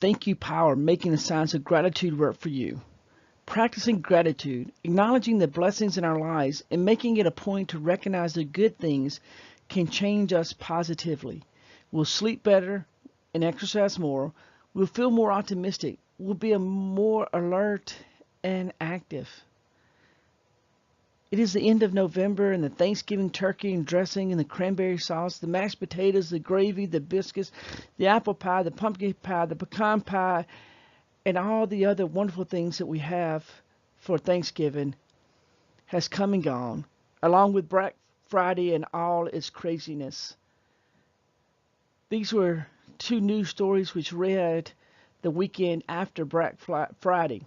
Thank you power, making the signs of gratitude work for you. Practicing gratitude, acknowledging the blessings in our lives, and making it a point to recognize the good things can change us positively. We'll sleep better and exercise more. We'll feel more optimistic. We'll be more alert and active. It is the end of November, and the Thanksgiving turkey and dressing and the cranberry sauce, the mashed potatoes, the gravy, the biscuits, the apple pie, the pumpkin pie, the pecan pie, and all the other wonderful things that we have for Thanksgiving has come and gone, along with Black Friday and all its craziness. These were two news stories which read the weekend after Black Friday.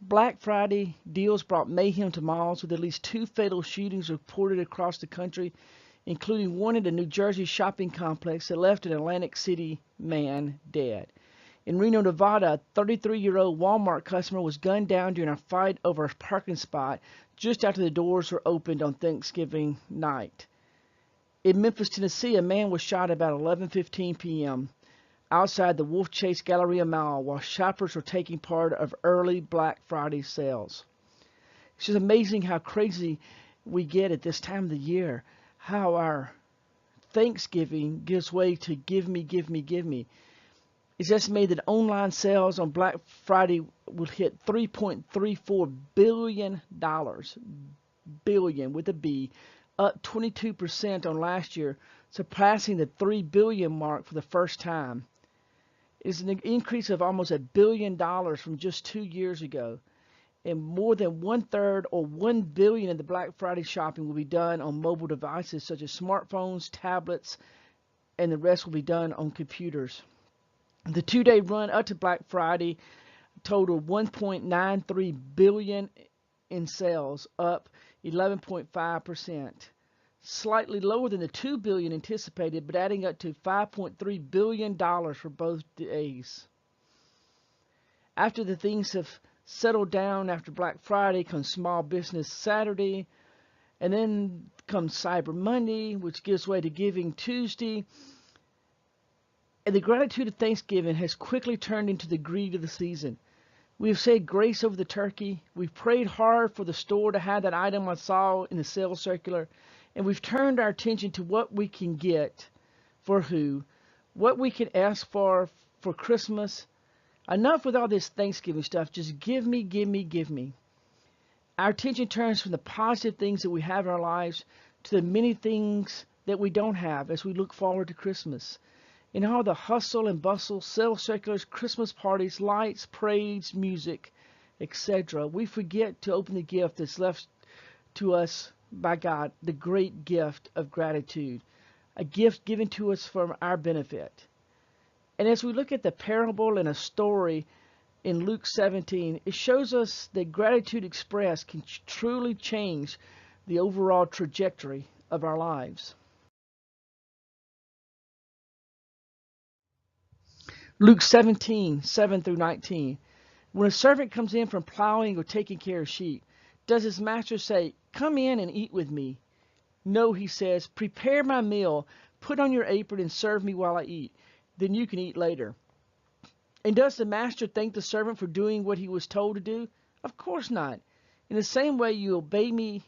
Black Friday deals brought mayhem to malls with at least two fatal shootings reported across the country, including one at a New Jersey shopping complex that left an Atlantic City man dead. In Reno, Nevada, a 33-year-old Walmart customer was gunned down during a fight over a parking spot just after the doors were opened on Thanksgiving night. In Memphis, Tennessee, a man was shot about 11:15 p.m. outside the Wolf Chase Galleria Mall while shoppers were taking part of early Black Friday sales. It's just amazing how crazy we get at this time of the year, how our Thanksgiving gives way to give me, give me, give me. It's estimated that online sales on Black Friday will hit $3.34 billion, billion with a B, up 22% on last year, surpassing the $3 billion mark for the first time. It is an increase of almost $1 billion from just 2 years ago, and more than one-third or $1 billion of the Black Friday shopping will be done on mobile devices such as smartphones, tablets, and the rest will be done on computers. The two-day run up to Black Friday totaled $1.93 billion in sales, up 11.5%, slightly lower than the $2 billion anticipated, but adding up to $5.3 billion for both days. After the things have settled down after Black Friday comes Small Business Saturday, and then comes Cyber Monday, which gives way to Giving Tuesday. And the gratitude of Thanksgiving has quickly turned into the greed of the season. We have said grace over the turkey. We've prayed hard for the store to have that item I saw in the sales circular. And we've turned our attention to what we can get for who, what we can ask for Christmas. Enough with all this Thanksgiving stuff. Just give me, give me, give me. Our attention turns from the positive things that we have in our lives to the many things that we don't have as we look forward to Christmas. In all the hustle and bustle, sales circulars, Christmas parties, lights, parades, music, etc., we forget to open the gift that's left to us by God, the great gift of gratitude, a gift given to us for our benefit. And as we look at the parable and a story in Luke 17, it shows us that gratitude expressed can truly change the overall trajectory of our lives. Luke 17, 7 through 19. When a servant comes in from plowing or taking care of sheep, does his master say, "Come in and eat with me"? No, he says, "Prepare my meal, put on your apron and serve me while I eat. Then you can eat later." And does the master thank the servant for doing what he was told to do? Of course not. In the same way you obey me,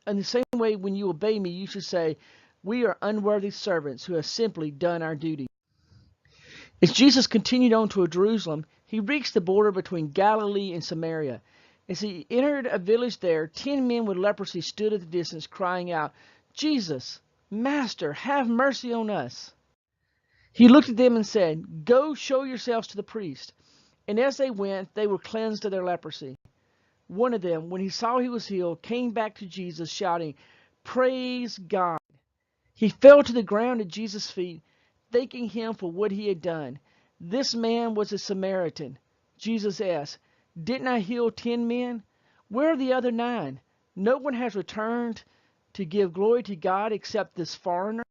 in the same way when you obey me, you should say, "We are unworthy servants who have simply done our duty." As Jesus continued on toward Jerusalem, he reached the border between Galilee and Samaria. As he entered a village there, 10 men with leprosy stood at the distance, crying out, "Jesus, Master, have mercy on us." He looked at them and said, "Go show yourselves to the priest." And as they went, they were cleansed of their leprosy. One of them, when he saw he was healed, came back to Jesus, shouting, "Praise God." He fell to the ground at Jesus' feet, thanking him for what he had done. This man was a Samaritan. Jesus asked, "Didn't I heal 10 men? Where are the other 9? No one has returned to give glory to God except this foreigner."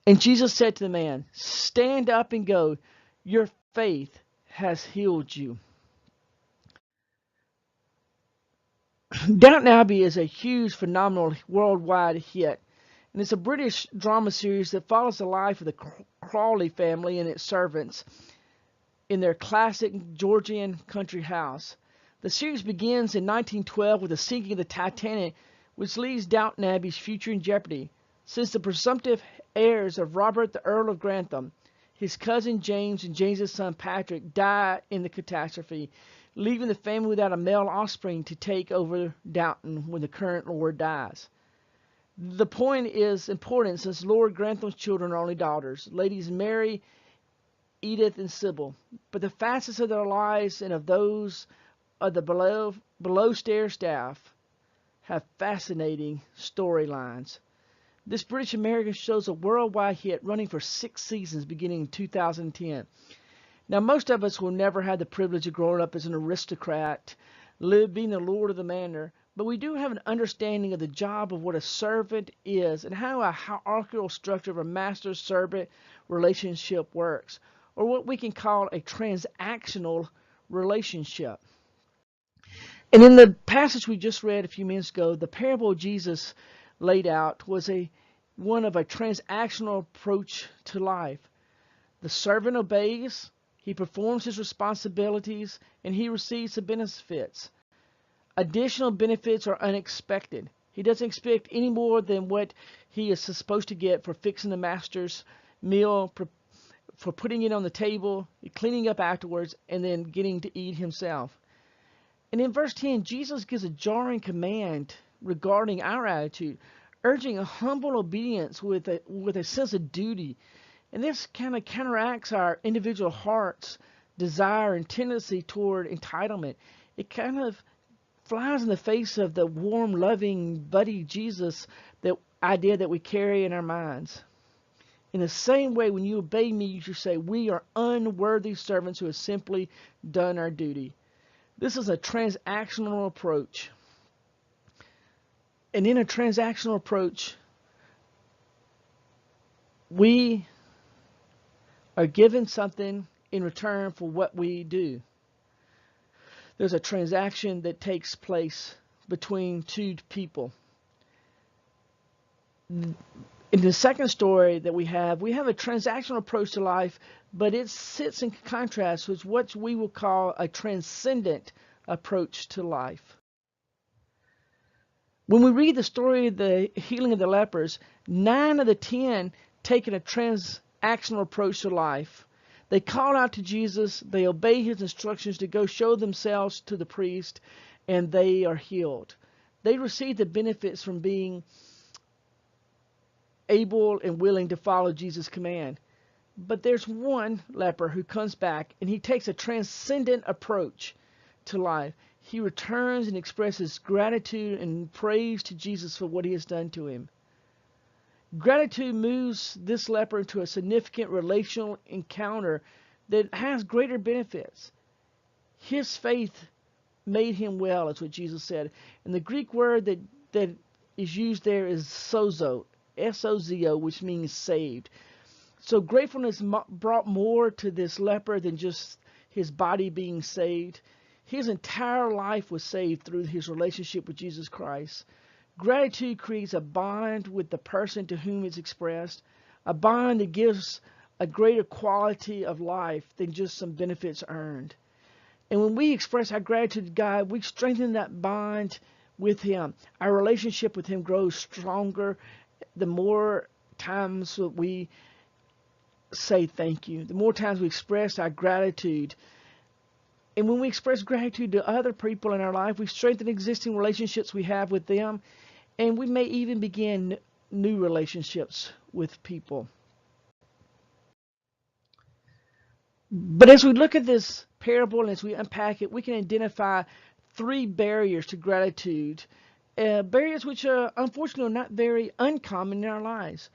And Jesus said to the man, "Stand up and go. Your faith has healed you." Downton Abbey is a huge, phenomenal worldwide hit. And it's a British drama series that follows the life of the Crawley family and its servants in their classic Georgian country house. The series begins in 1912 with the sinking of the Titanic, which leaves Downton Abbey's future in jeopardy, since the presumptive heirs of Robert the Earl of Grantham, his cousin James, and James's son Patrick die in the catastrophe, leaving the family without a male offspring to take over Downton when the current lord dies. The point is important since Lord Grantham's children are only daughters, Ladies Mary, Edith, and Sybil, but the facets of their lives and of those of the below stairs staff have fascinating storylines. This British American show's a worldwide hit, running for 6 seasons beginning in 2010. Now, most of us will never have the privilege of growing up as an aristocrat, being the lord of the manor, but we do have an understanding of the job of what a servant is and how a hierarchical structure of a master-servant relationship works, or what we can call a transactional relationship. And in the passage we just read a few minutes ago, the parable Jesus laid out was one of a transactional approach to life. The servant obeys, he performs his responsibilities, and he receives the benefits. Additional benefits are unexpected. He doesn't expect any more than what he is supposed to get for fixing the master's meal, for putting it on the table, cleaning up afterwards, and then getting to eat himself. And in verse 10, Jesus gives a jarring command regarding our attitude, urging a humble obedience with a sense of duty. And this kind of counteracts our individual heart's desire and tendency toward entitlement. It kind of flies in the face of the warm, loving, buddy Jesus idea that we carry in our minds. In the same way, when you obey me, you should say, we are unworthy servants who have simply done our duty. This is a transactional approach. And in a transactional approach, we are given something in return for what we do. There's a transaction that takes place between two people. In the second story that we have a transactional approach to life, but it sits in contrast with what we will call a transcendent approach to life. When we read the story of the healing of the lepers, 9 of the 10 taken a transactional approach to life. They call out to Jesus, they obey his instructions to go show themselves to the priest, and they are healed. They receive the benefits from being able and willing to follow Jesus' command. But there's one leper who comes back, and he takes a transcendent approach to life. He returns and expresses gratitude and praise to Jesus for what he has done to him. Gratitude moves this leper into a significant relational encounter that has greater benefits. His faith made him well, is what Jesus said. And the Greek word that is used there is sozo, S-O-Z-O, which means saved. So gratefulness brought more to this leper than just his body being saved. His entire life was saved through his relationship with Jesus Christ. Gratitude creates a bond with the person to whom it's expressed, a bond that gives a greater quality of life than just some benefits earned. And when we express our gratitude to God, we strengthen that bond with him. Our relationship with him grows stronger the more times that we say thank you, the more times we express our gratitude. And when we express gratitude to other people in our life, we strengthen existing relationships we have with them, and we may even begin new relationships with people. But as we look at this parable and as we unpack it, we can identify 3 barriers to gratitude, barriers which are unfortunately not very uncommon in our lives.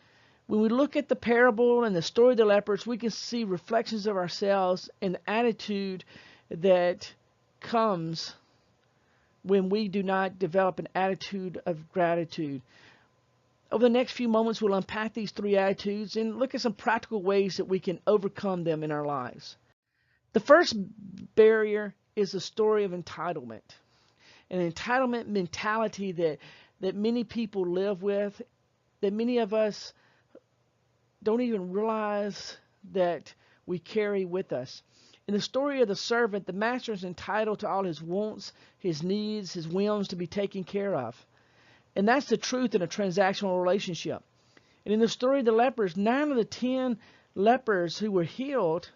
When we look at the parable and the story of the lepers, we can see reflections of ourselves and the attitude that comes when we do not develop an attitude of gratitude. Over the next few moments, we'll unpack these 3 attitudes and look at some practical ways that we can overcome them in our lives. The first barrier is the story of entitlement, an entitlement mentality that many people live with that many of us don't even realize that we carry with us. In the story of the servant, the master is entitled to all his wants, his needs, his whims to be taken care of. And that's the truth in a transactional relationship. And in the story of the lepers, 9 of the 10 lepers who were healed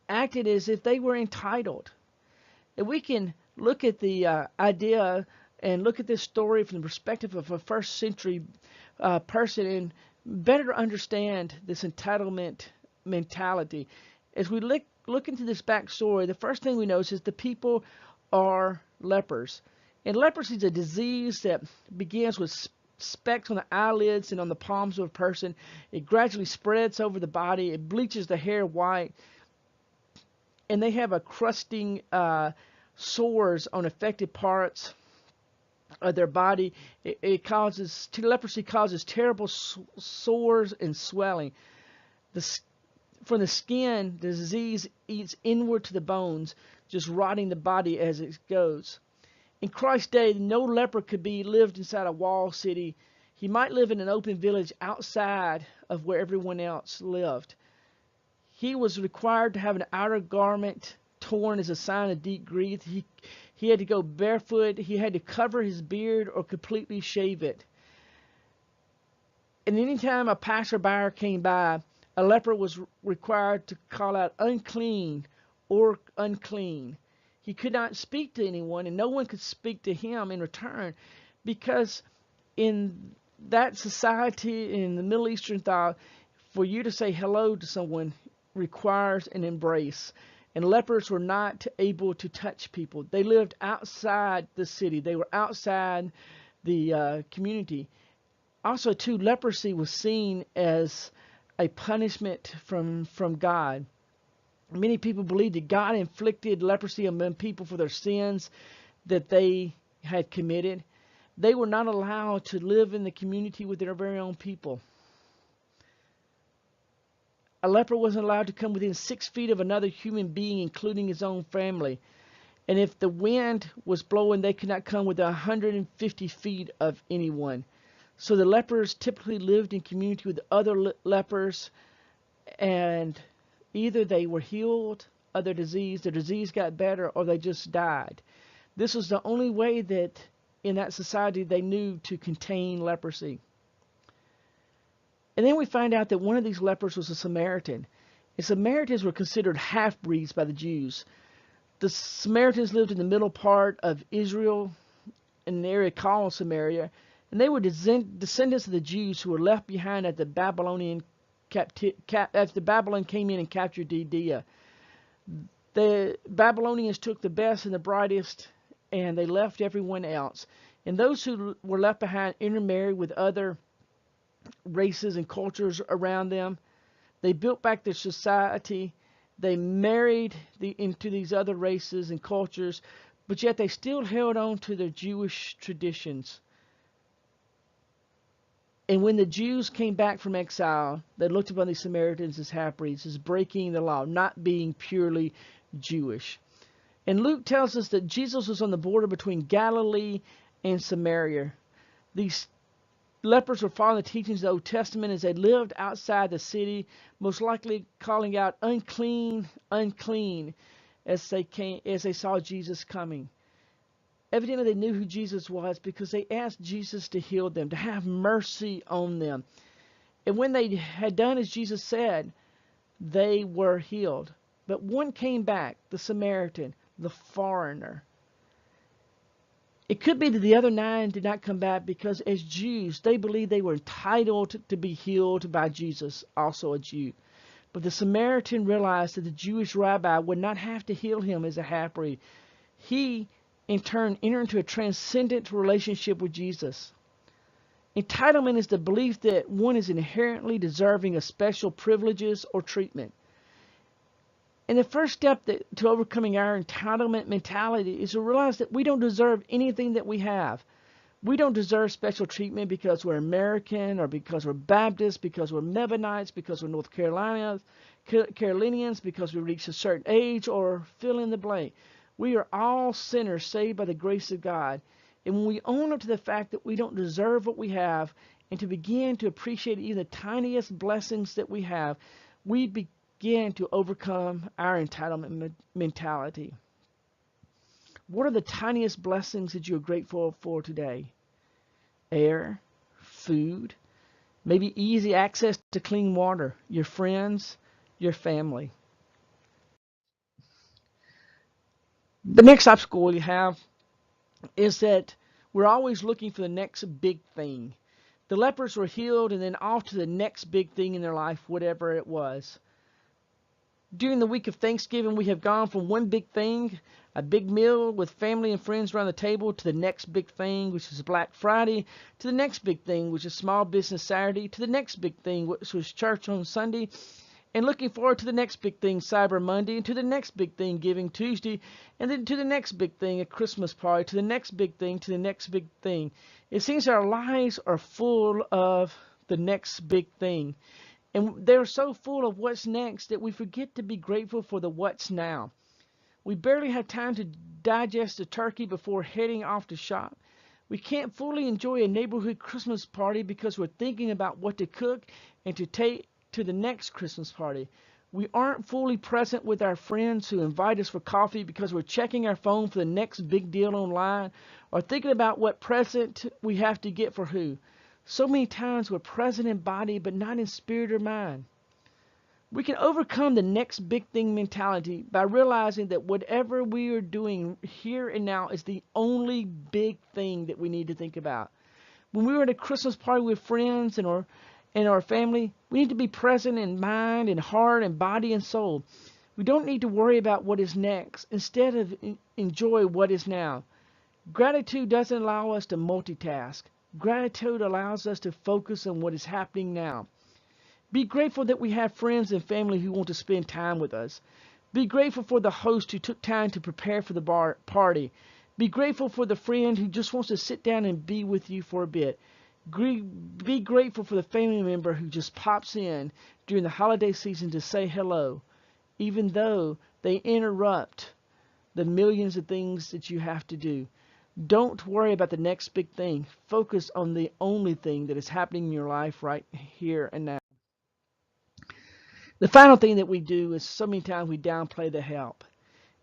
acted as if they were entitled. And we can look at the idea and look at this story from the perspective of a first century person and better understand this entitlement mentality. As we look into this backstory, the first thing we notice is the people are lepers. And leprosy is a disease that begins with specks on the eyelids and on the palms of a person. It gradually spreads over the body. It bleaches the hair white. And they have a crusting sores on affected parts of their body. Leprosy causes terrible sores and swelling. From the skin, the disease eats inward to the bones, just rotting the body as it goes. In Christ's day, no leper could be lived inside a walled city. He might live in an open village outside of where everyone else lived. He was required to have an outer garment torn as a sign of deep grief. He had to go barefoot. He had to cover his beard or completely shave it. And anytime a passerby came by, a leper was required to call out unclean or unclean. He could not speak to anyone, and no one could speak to him in return, because in that society, in the Middle Eastern thought, for you to say hello to someone requires an embrace. And lepers were not able to touch people. They lived outside the city. They were outside the community. Also, too, leprosy was seen as a punishment from God. Many people believed that God inflicted leprosy among people for their sins that they had committed. They were not allowed to live in the community with their very own people. A leper wasn't allowed to come within 6 feet of another human being, including his own family. And if the wind was blowing, they could not come within 150 feet of anyone. So the lepers typically lived in community with other lepers, and either they were healed of their disease got better, or they just died. This was the only way that in that society they knew to contain leprosy. And then we find out that one of these lepers was a Samaritan. And Samaritans were considered half-breeds by the Jews. The Samaritans lived in the middle part of Israel, in an area called Samaria, and they were descendants of the Jews who were left behind at the Babylonian after Babylon came in and captured Judea. The Babylonians took the best and the brightest, and they left everyone else. And those who were left behind intermarried with other races and cultures around them. They built back their society. They married into these other races and cultures, but yet they still held on to their Jewish traditions. And when the Jews came back from exile, they looked upon these Samaritans as half-breeds, as breaking the law, not being purely Jewish. And Luke tells us that Jesus was on the border between Galilee and Samaria. These lepers were following the teachings of the Old Testament as they lived outside the city, most likely calling out unclean, unclean, as they saw Jesus coming. Evidently, they knew who Jesus was because they asked Jesus to heal them, to have mercy on them. And when they had done as Jesus said, they were healed. But one came back, the Samaritan, the foreigner. It could be that the other 9 did not come back because as Jews, they believed they were entitled to be healed by Jesus, also a Jew. But the Samaritan realized that the Jewish rabbi would not have to heal him as a half-breed. He in turn enter into a transcendent relationship with Jesus. Entitlement is the belief that one is inherently deserving of special privileges or treatment. And the first step to overcoming our entitlement mentality is to realize that we don't deserve anything that we have. We don't deserve special treatment because we're American, or because we're Baptist, because we're Mennonites, because we're North Carolinians, because we reach a certain age, or fill in the blank. We are all sinners saved by the grace of God. And when we own up to the fact that we don't deserve what we have, and to begin to appreciate even the tiniest blessings that we have, we begin to overcome our entitlement mentality. What are the tiniest blessings that you're grateful for today? Air, food, maybe easy access to clean water, your friends, your family. The next obstacle you have is that we're always looking for the next big thing. The lepers were healed and then off to the next big thing in their life, whatever it was. During the week of Thanksgiving, we have gone from one big thing, a big meal with family and friends around the table, to the next big thing, which is Black Friday, to the next big thing, which is Small Business Saturday, to the next big thing, which was church on Sunday, and looking forward to the next big thing, Cyber Monday, and to the next big thing, Giving Tuesday, and then to the next big thing, a Christmas party, to the next big thing, to the next big thing. It seems our lives are full of the next big thing. And they're so full of what's next that we forget to be grateful for the what's now. We barely have time to digest a turkey before heading off to shop. We can't fully enjoy a neighborhood Christmas party because we're thinking about what to cook and to take to the next Christmas party. We aren't fully present with our friends who invite us for coffee because we're checking our phone for the next big deal online or thinking about what present we have to get for who. So many times we're present in body but not in spirit or mind. We can overcome the next big thing mentality by realizing that whatever we are doing here and now is the only big thing that we need to think about. When we were at a Christmas party with friends and our family, we need to be present in mind and heart and body and soul. We don't need to worry about what is next. Instead of enjoy what is now. Gratitude doesn't allow us to multitask. Gratitude allows us to focus on what is happening now. Be grateful that we have friends and family who want to spend time with us. Be grateful for the host who took time to prepare for the party. Be grateful for the friend who just wants to sit down and be with you for a bit. Be grateful for the family member who just pops in during the holiday season to say hello, even though they interrupt the millions of things that you have to do. Don't worry about the next big thing. Focus on the only thing that is happening in your life right here and now. The final thing that we do is so many times we downplay the help.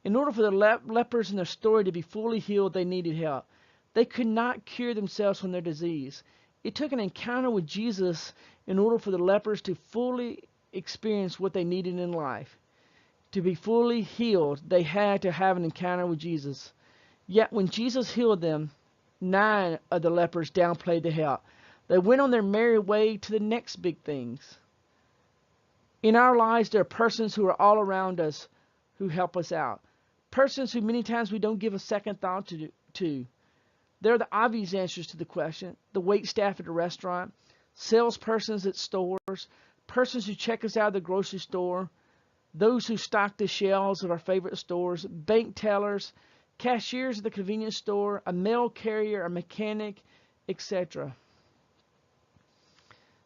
In order for the lepers in their story to be fully healed, they needed help. They could not cure themselves from their disease. It took an encounter with Jesus in order for the lepers to fully experience what they needed in life. To be fully healed, they had to have an encounter with Jesus. Yet when Jesus healed them, 9 of the lepers downplayed the help. They went on their merry way to the next big things. In our lives, there are persons who are all around us who help us out. Persons who many times we don't give a second thought to. They're the obvious answers to the question. The wait staff at a restaurant, salespersons at stores, persons who check us out of the grocery store, those who stock the shelves of our favorite stores, bank tellers, cashiers at the convenience store, a mail carrier, a mechanic, etc.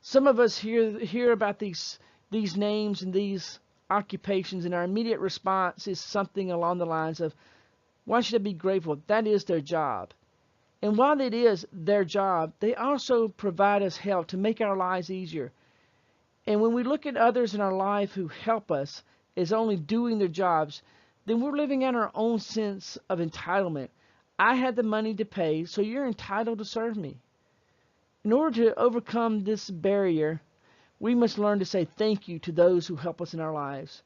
Some of us hear about these names and these occupations, and our immediate response is something along the lines of, why should I be grateful? That is their job. And while it is their job, they also provide us help to make our lives easier. And when we look at others in our life who help us as only doing their jobs, then we're living out our own sense of entitlement. I had the money to pay, so you're entitled to serve me. In order to overcome this barrier, we must learn to say thank you to those who help us in our lives.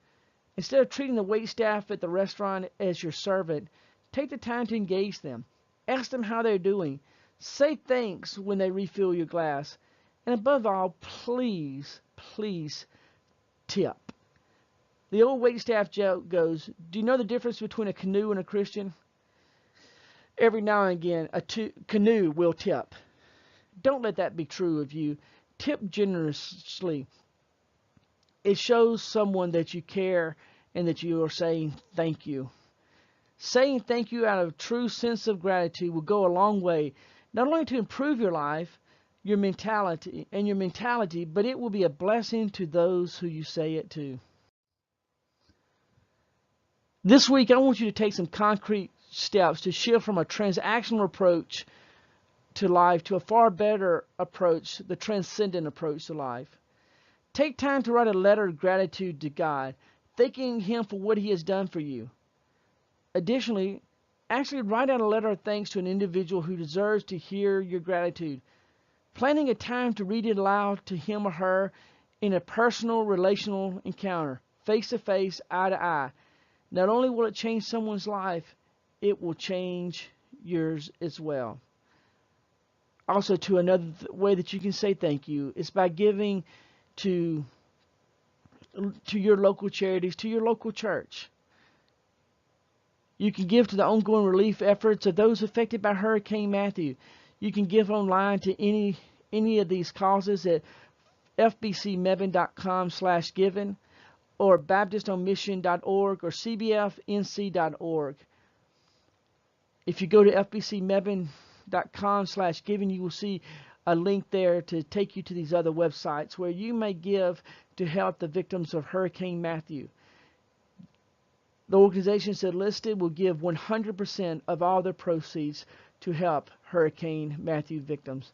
Instead of treating the waitstaff at the restaurant as your servant, take the time to engage them. Ask them how they're doing. Say thanks when they refill your glass. And above all, please, please tip. The old waitstaff joke goes, do you know the difference between a canoe and a Christian? Every now and again, a canoe will tip. Don't let that be true of you. Tip generously. It shows someone that you care and that you are saying thank you. Saying thank you out of a true sense of gratitude will go a long way, not only to improve your life, your mentality, but it will be a blessing to those who you say it to. This week, I want you to take some concrete steps to shift from a transactional approach to life, to a far better approach, the transcendent approach to life. Take time to write a letter of gratitude to God, thanking Him for what He has done for you. Additionally, actually write out a letter of thanks to an individual who deserves to hear your gratitude. Planning a time to read it aloud to him or her in a personal relational encounter, face to face, eye to eye. Not only will it change someone's life, it will change yours as well. Also, to another way that you can say thank you is by giving to your local charities, to your local church. You can give to the ongoing relief efforts of those affected by Hurricane Matthew. You can give online to any of these causes at fbcmebane.com/giving or baptistonmission.org or cbfnc.org. If you go to fbcmebane.com/giving, you will see a link there to take you to these other websites where you may give to help the victims of Hurricane Matthew. The organizations that are listed will give 100% of all their proceeds to help Hurricane Matthew victims.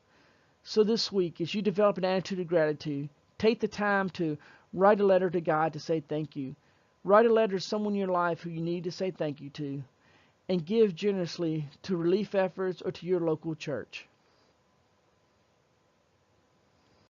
So this week, as you develop an attitude of gratitude, take the time to write a letter to God to say thank you. Write a letter to someone in your life who you need to say thank you to, and give generously to relief efforts or to your local church.